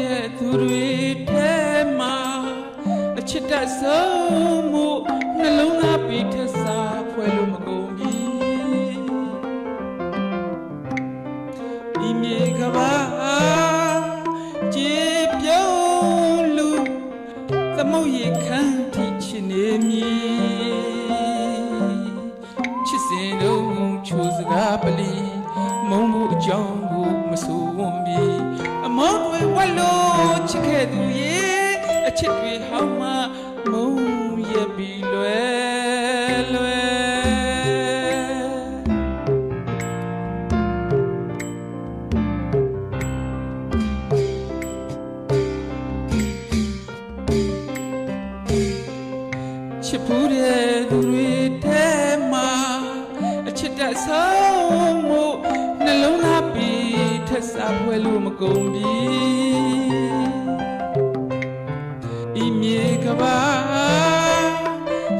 တဲ့သူတွေထဲမှာအချစ်တတ်ဆုံးမှုနှလုံးသားပြီးထက်စားဖွဲ့လို့မကုန်ပြီဒီမြေကဘာကြေပြုံးလူသမုတ်ရခန်းထိချစ်နေမည်ချစ်စင်တော့ချိုးစကားပလီမုံမှုအကြောင်းကိုမဆိုးဝံ့ပြီအမောတွေဝက်လို့ချစ်ခဲ့သူရဲ့အချစ်တွေဟောင်းမှမုံရပြီးလွယ်ချစ်ဖူးတဲ့သူတွေထဲမှာအချစ်တတ်ဆုံးမှုနှလုံးသားပြီးထက်စားဖွဲ့လို့မကုန်ပြီဤမြေကဘာ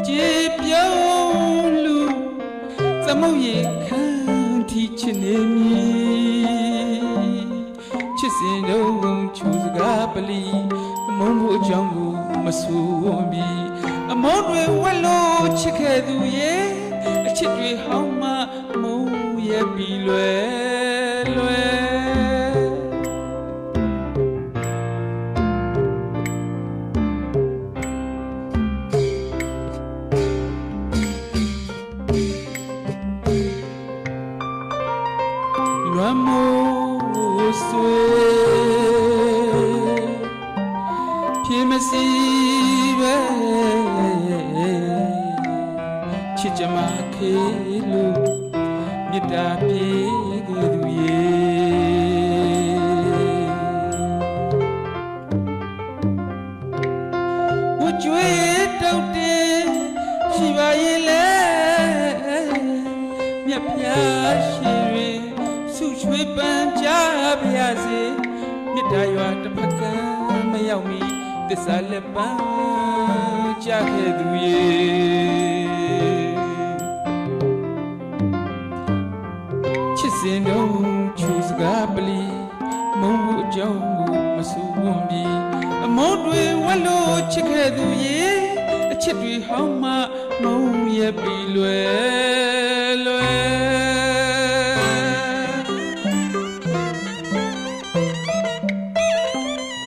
ကြေပြုံးလူသမုတ်ရခန်းထိချစ်နေမည်ချစ်စင်တော့ချိုးစကားပလီမုန်းဖို့အကြောင်းကိုမဆိုးဝံ့ပြီအမောတွေဝက်လို့ချစ်ခဲ့သူရဲ့အချစ်တွေဟောင်းမှမုံရပြီးလွယ်လွမ်းမိုးဆွေဖြေမစီပဲချစ်ကြမခေလို့မြတ်တာပြေခဲ့သူရဲ့ဝကျွေးတောက်တယ်ရှိပါရဲ့လေမြတ်ဖျားရှင်ရင်ဆုချွေးပန်းကြပါရစေမြတ်တာရွာတစ်ဖက်ကမရောက်မီသစ္စာလက်ပန်းကြခဲ့သူရဲ့ချစ်စင်တော့ချိုးစကားပလီမုံမှုအကြောင်းကိုမဆူဝံ့ပြီအမောတွေဝက်လို့ချစ်ခဲ့သူရဲ့အချစ်တွေဟောင်းမှမုံရပြီးလွယ်